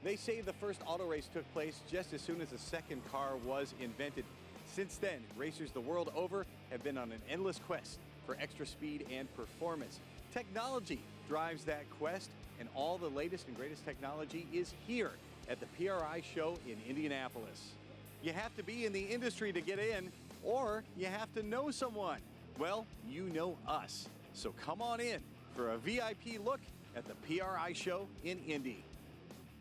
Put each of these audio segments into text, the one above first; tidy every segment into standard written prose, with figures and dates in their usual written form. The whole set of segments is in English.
They say the first auto race took place just as soon as the second car was invented. Since then, racers the world over have been on an endless quest for extra speed and performance. Technology drives that quest, and all the latest and greatest technology is here at the PRI show in Indianapolis. You have to be in the industry to get in, or you have to know someone. Well, you know us. So come on in for a VIP look at the PRI show in Indy.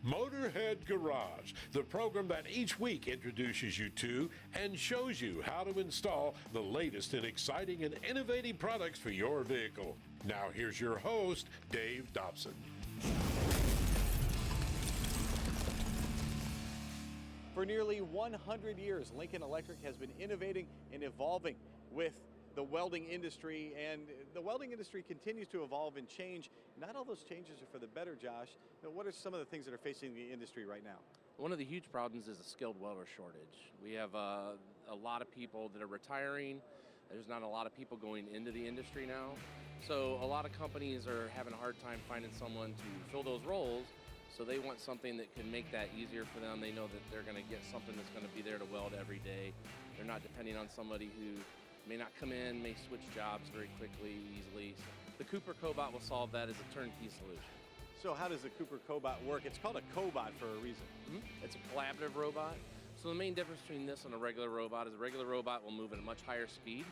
Motorhead Garage, the program that each week introduces you to and shows you how to install the latest in exciting and innovative products for your vehicle. Now here's your host, Dave Dobson. For nearly 100 years, Lincoln Electric has been innovating and evolving with the welding industry, and the welding industry continues to evolve and change. Not all those changes are for the better, Josh. Now, what are some of the things that are facing the industry right now? One of the huge problems is a skilled welder shortage. We have a lot of people that are retiring. There's not a lot of people going into the industry now. So a lot of companies are having a hard time finding someone to fill those roles. So they want something that can make that easier for them. They know that they're going to get something that's going to be there to weld every day. They're not depending on somebody who may not come in, may switch jobs very quickly, easily. So the Cooper Cobot will solve that as a turnkey solution. So how does the Cooper Cobot work? It's called a cobot for a reason. It's a collaborative robot. So the main difference between this and a regular robot is a regular robot will move at a much higher speed.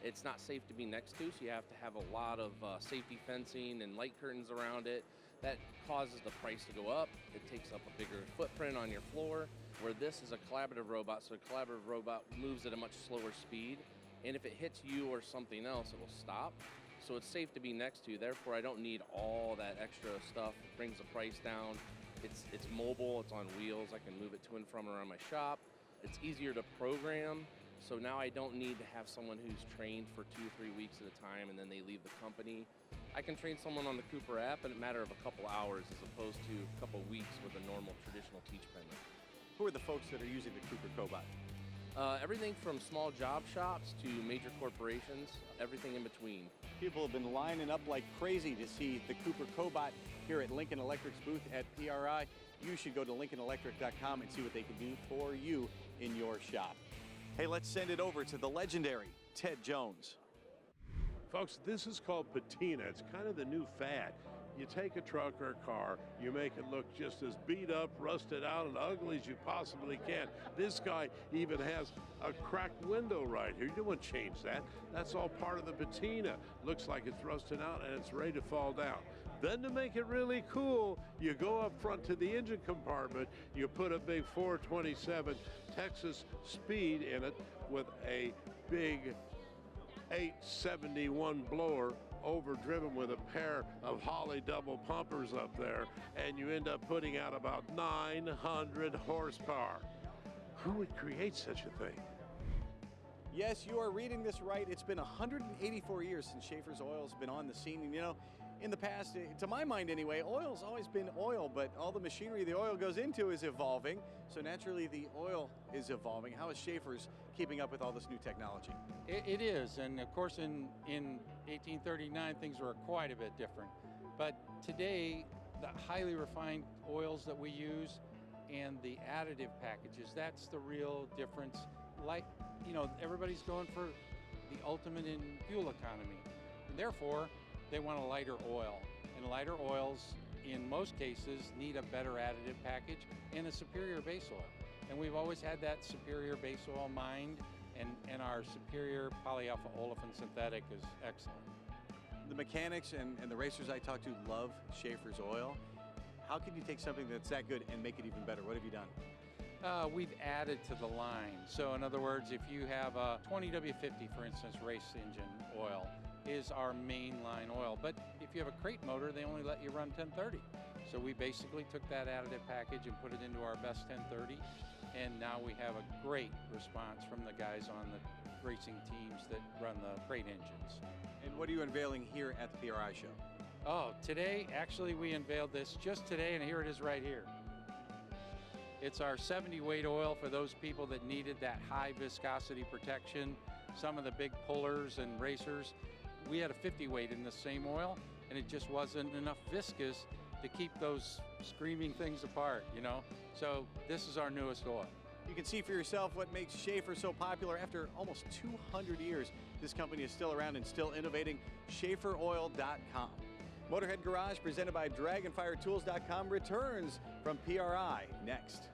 It's not safe to be next to, so you have to have a lot of safety fencing and light curtains around it. That causes the price to go up. It takes up a bigger footprint on your floor, where this is a collaborative robot, so a collaborative robot moves at a much slower speed. And if it hits you or something else, it will stop. So it's safe to be next to, therefore I don't need all that extra stuff. It brings the price down. It's mobile, it's on wheels. I can move it to and from around my shop. It's easier to program. So now I don't need to have someone who's trained for 2 or 3 weeks at a time and then they leave the company. I can train someone on the Cooper app in a matter of a couple hours as opposed to a couple weeks with a normal traditional teach pen. Who are the folks that are using the Cooper Cobot? Everything from small job shops to major corporations, everything in between. People have been lining up like crazy to see the Cooper Cobot here at Lincoln Electric's booth at PRI. You should go to lincolnelectric.com and see what they can do for you in your shop. Hey, let's send it over to the legendary Ted Jones. Folks, this is called patina. It's kind of the new fad. You take a truck or a car, you make it look just as beat up, rusted out, and ugly as you possibly can. This guy even has a cracked window right here. You don't want to change that. That's all part of the patina. Looks like it's rusted out and it's ready to fall down. Then to make it really cool, you go up front to the engine compartment, you put a big 427 Texas Speed in it with a big 871 blower overdriven with a pair of Holley double pumpers up there, and you end up putting out about 900 horsepower. Who would create such a thing? Yes, you are reading this right. It's been 184 years since Schaeffer's oil's been on the scene. And you know, in the past, to my mind anyway, oil's always been oil, but all the machinery the oil goes into is evolving. So naturally, the oil is evolving. How is Schaeffer's keeping up with all this new technology? It is, and of course in 1839 things were quite a bit different. But today, the highly refined oils that we use and the additive packages, that's the real difference. Like, you know, everybody's going for the ultimate in fuel economy, and therefore they want a lighter oil. And lighter oils, in most cases, need a better additive package and a superior base oil. And we've always had that superior base oil mind, and our superior polyalpha olefin synthetic is excellent. The mechanics and the racers I talk to love Schaeffer's oil. How can you take something that's that good and make it even better? What have you done? We've added to the line. So in other words, if you have a 20W50, for instance, race engine oil is our main line oil. But if you have a crate motor, they only let you run 1030. So we basically took that additive package and put it into our best 1030. And now we have a great response from the guys on the racing teams that run the crate engines. And what are you unveiling here at the PRI show? Oh, today, actually we unveiled this just today, and here it is right here. It's our 70 weight oil for those people that needed that high viscosity protection. Some of the big pullers and racers, we had a 50 weight in the same oil, and it just wasn't enough viscous to keep those screaming things apart, you know. So this is our newest oil. You can see for yourself what makes Schaeffer so popular. After almost 200 years, this company is still around and still innovating. SchaefferOil.com. Motorhead Garage, presented by DragonfireTools.com, returns from PRI next.